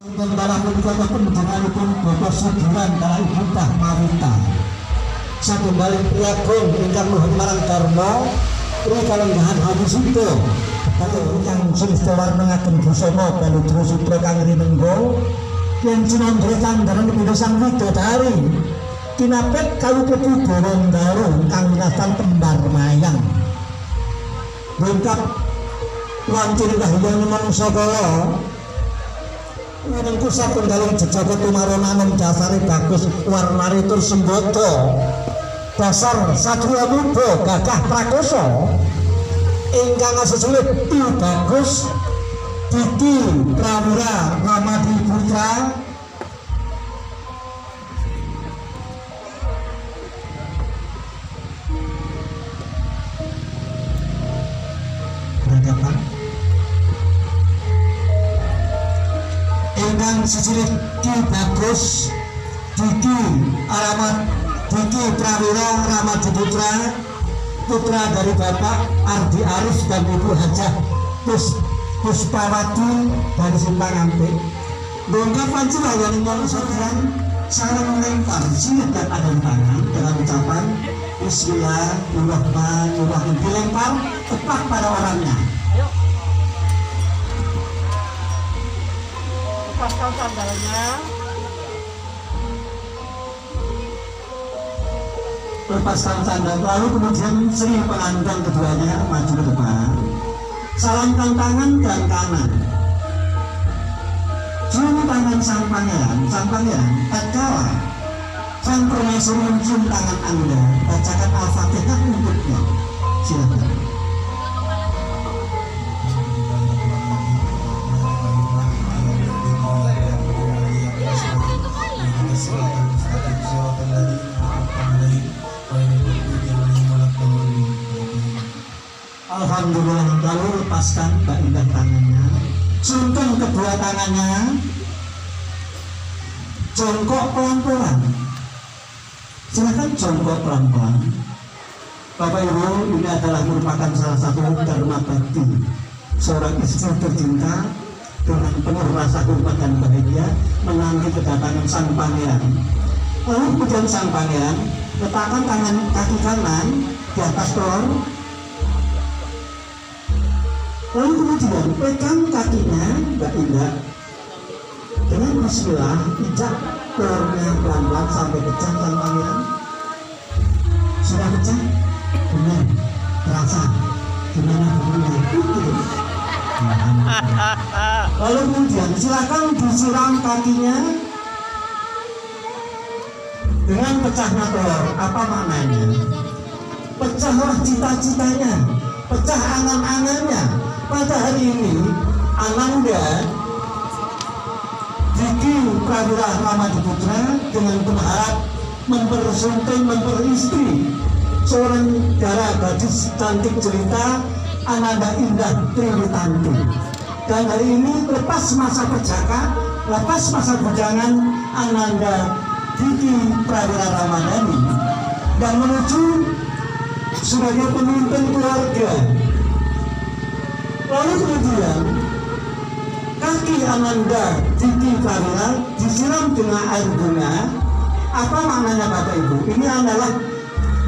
Tentara punika penjenenganipun Bapak Sudiran kala Ibu Tah Marita. Satunggaling priagung ingkang nuhun marang Dharma ing kalenggahan Habisito. Kateng ingkang sumesta warnangaken busana baludra sutra kang rinengga yen cinandra candharan pindha sang widodari. Kinapet kalupetu Gawandara kang winastan Kembar Mayang. Lengkap wantun kahiyang manungsa kala Nengku satunggaling jejaka tumaronaning dasare bagus warnane tur sembada dasar satriya muda gagah prakoso ingkang sesulih Ki Bagus Didi Prawira Ramadi Putra berhadapan ingkang sejelih Ki Bagus Didi Prawira Ramadi Putra putra dari Bapak Ardi Arif dan Ibu Hajah Puspawati dari Simpang Ampik. Dongkap panjenengan manungsa saling melempar sinet dan adem tangan dengan ucapan Bismillahirrahmanirrahim, dilempar tepat pada orangnya. Lepaskan sandalnya. Lepaskan sandal, lalu kemudian Sri pengantin keduanya maju ke depan, salamkan tangan dan kanan. Cium tangan sang pangeran tatkala sang permaisuri mencium tangan Anda, bacakan Al-Fatihah untuknya. Silakan. Alhamdulillah, lalu lepaskan Mbak Indah tangannya, sungkem kedua tangannya, jongkok pelan-pelan. Silakan jongkok pelan-pelan. Bapak Ibu, ini adalah merupakan salah satu dharma bakti seorang istri tercinta dengan penuh rasa hormat dan bahagia menanti kedatangan sang pangeran. Lalu kemudian sang pangeran letakkan tangan kaki kanan di atas telur. Lalu kemudian pegang kakinya Mbak Indah dengan bismillah, pijak telurnya pelan-pelan sampai pecah sang pangeran. Sudah pecah? Benar, terasa gimana bunyinya? Lalu kemudian silakan disiram kakinya dengan pecahnya telur. Apa maknanya? Pecahlah cita-citanya, pecah angan-angannya. Pada hari ini Ananda Didi Prawira Ramadi Putra dengan berharap mempersunting memperistri seorang darah gadis cantik jelita Ananda Indah Triwitanti. Dan hari ini lepas masa perjaka, lepas masa bujangan Ananda Didi Prawira Ramadhani dan menuju sebagai pemimpin keluarga. Lalu kemudian kaki Ananda Didi Prawira disiram dengan air bunga. Apa maknanya Bapak Ibu? Ini adalah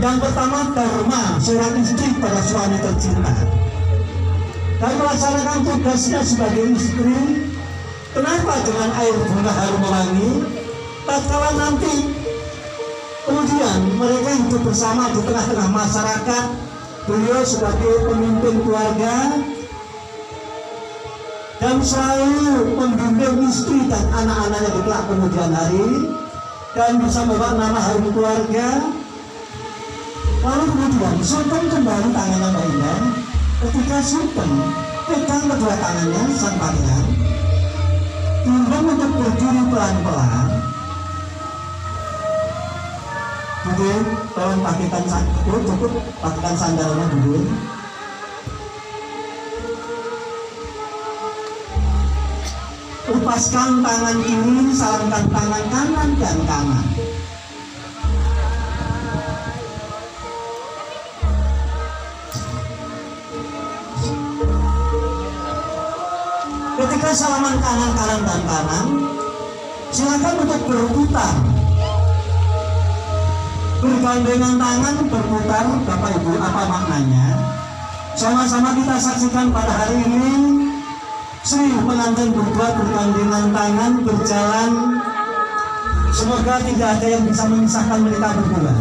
yang pertama dharma seorang istri pada suami tercinta dan melaksanakan tugasnya sebagai istri. Kenapa dengan air bunga harum wangi? Tatkala nanti kemudian mereka hidup bersama di tengah-tengah masyarakat, beliau sebagai pemimpin keluarga dan selalu membimbing istri dan anak-anaknya di kelak kemudian hari dan bisa membawa nama harum keluarga. Lalu kemudian sungkem kembali tangannya Mbak Indah. Ketika sungkem, pegang kedua tangannya sang pangeran, timbang untuk berdiri pelan-pelan. Jadi tolong pakaikan cukup pakaikan sandalnya dulu. Lepaskan tangan kiri, salamkan tangan kanan dan kanan. Ketika Boleh salaman kanan dan kanan. Silakan untuk berputar. Bergandengan tangan berputar, Bapak Ibu, apa maknanya? Sama-sama kita saksikan pada hari ini Sri pengantin berdua bergandengan tangan berjalan. Semoga tidak ada yang bisa memisahkan mereka berdua.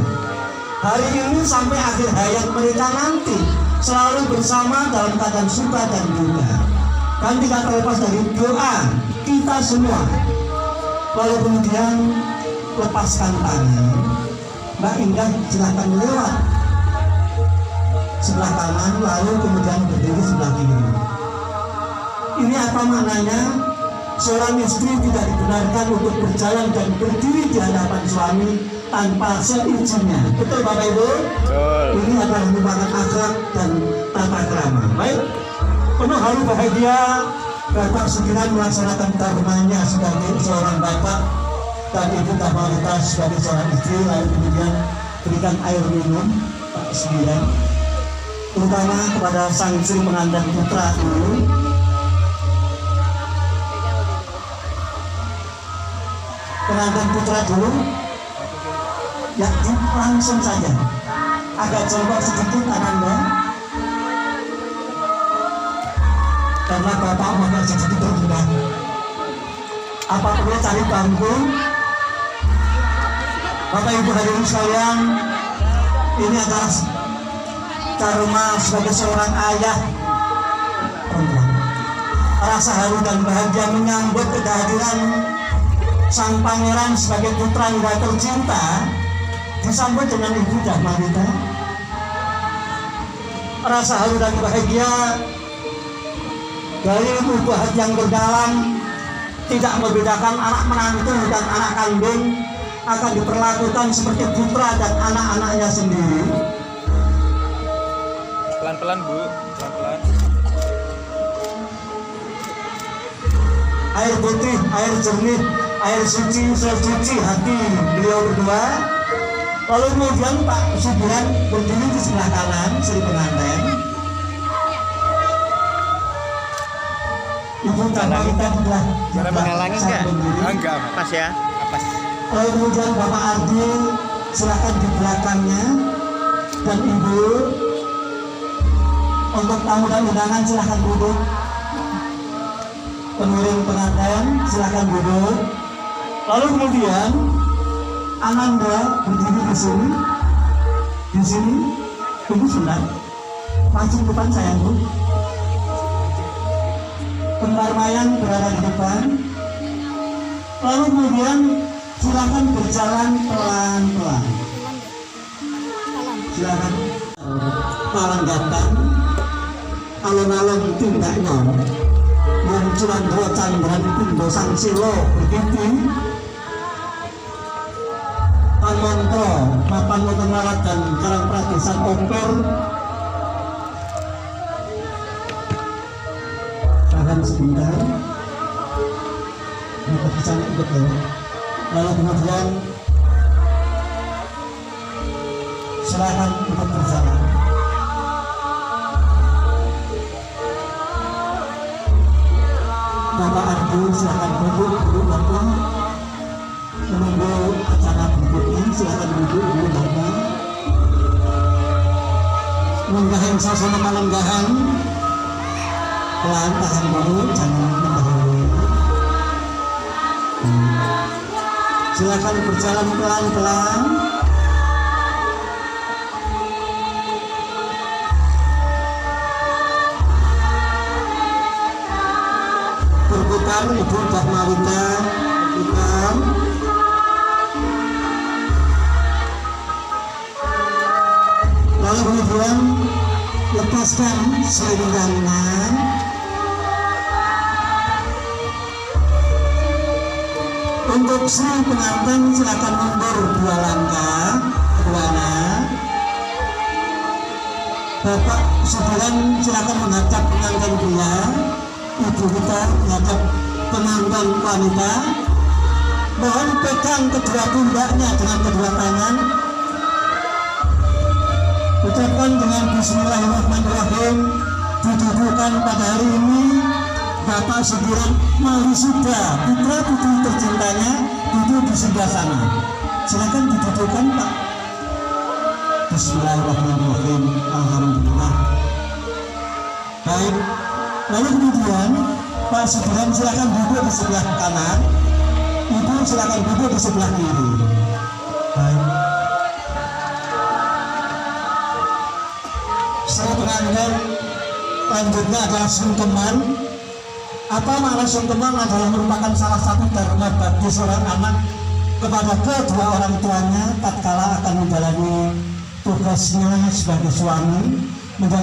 Hari ini sampai akhir hayat mereka nanti selalu bersama dalam keadaan suka dan duka. Dan tidak terlepas dari doa kita semua. Lalu kemudian lepaskan tangan. Mbak Indah silakan lewat sebelah kanan, lalu kemudian berdiri sebelah kiri. Ini apa maknanya? Seorang istri tidak dibenarkan untuk berjalan dan berdiri di hadapan suami tanpa seizinnya. Betul Bapak Ibu? Betul. Ini adalah merupakan akhlak dan tata krama. Baik, penuh haru bahagia Bapak segera melaksanakan dharmanya sebagai seorang bapak dan ibu kapalitas sebagai seorang istri, lalu kemudian berikan air minum Pak Sembilan, terutama kepada sang istri pengantin putra dulu. Pengantin putra dulu, ya langsung saja, agak coba sedikit Ananda, karena bapak agak sedikit terbuka. Apa perlu cari bangku? Bapak Ibu hadirin sekalian, ini adalah karma sebagai seorang ayah perempuan. Rasa haru dan bahagia menyambut kehadiran sang pangeran sebagai putra yang tercinta disambut dengan ibu dan wanita. Rasa haru dan bahagia dari ibu hati yang berdalam, tidak membedakan anak menantu dan anak kandung, akan diperlakukan seperti putra dan anak-anaknya sendiri. Pelan-pelan Bu, pelan-pelan. Air putih, air jernih, air suci, sesuci hati beliau berdua. Lalu kemudian Pak Subiran berdiri di sebelah kanan Sri pengantin. Ibu tanpa kita sebelah. Cara menghalangi enggak? Enggak, pas ya. Pas. Lalu kemudian Bapak Ardi silakan di belakangnya, dan Ibu untuk tamu dan undangan silakan duduk. Pengiring pengantin silakan duduk. Lalu kemudian Ananda berdiri di sini, tunggu sebentar, langsung depan sayangku. Kembar Mayang berada di depan. Lalu kemudian silakan berjalan pelan-pelan. Silakan malanggatan alon-alon tindaknya yang cuman dua candran pindo sang silo begitu Tanmonto mapan motomalat dan karang pradesan oper. Tahan sebentar, kita bisa ikut ya. Lalu kemudian silakan untuk berjalan. Bapak Ardi silakan duduk Bapak, menunggu acara berikutnya. Silakan duduk Bapak. Menggahan suasana malenggahan, pelan, tahan dulu, jangan mendahului. Silakan berjalan pelan-pelan. Berputar Ibu Dharmawita, berputar. Lalu kemudian lepaskan selendangnya. Untuk Sri pengantin silakan mundur 2 langkah ke mana. Bapak Subiran silakan menghadap pengantin pria. Ibu kita menghadap pengantin wanita. Mohon pegang kedua pundaknya dengan kedua tangan. Ucapkan dengan Bismillahirrahmanirrahim. Ditujukan pada hari ini Bapak Sudiran Malisuda, putra putri tercintanya duduk di sebelah sana. Silakan didudukkan Pak. Bismillahirrahmanirrahim. Alhamdulillah. Baik. Lalu kemudian Pak Sudiran silakan duduk di sebelah kanan. Ibu silakan duduk di sebelah kiri. Baik. Setelah pengantin lanjutnya adalah sungkeman. Apa makna sungkeman adalah merupakan salah satu dharma bakti seorang anak kepada kedua orang tuanya tatkala akan menjalani tugasnya sebagai suami, menjalani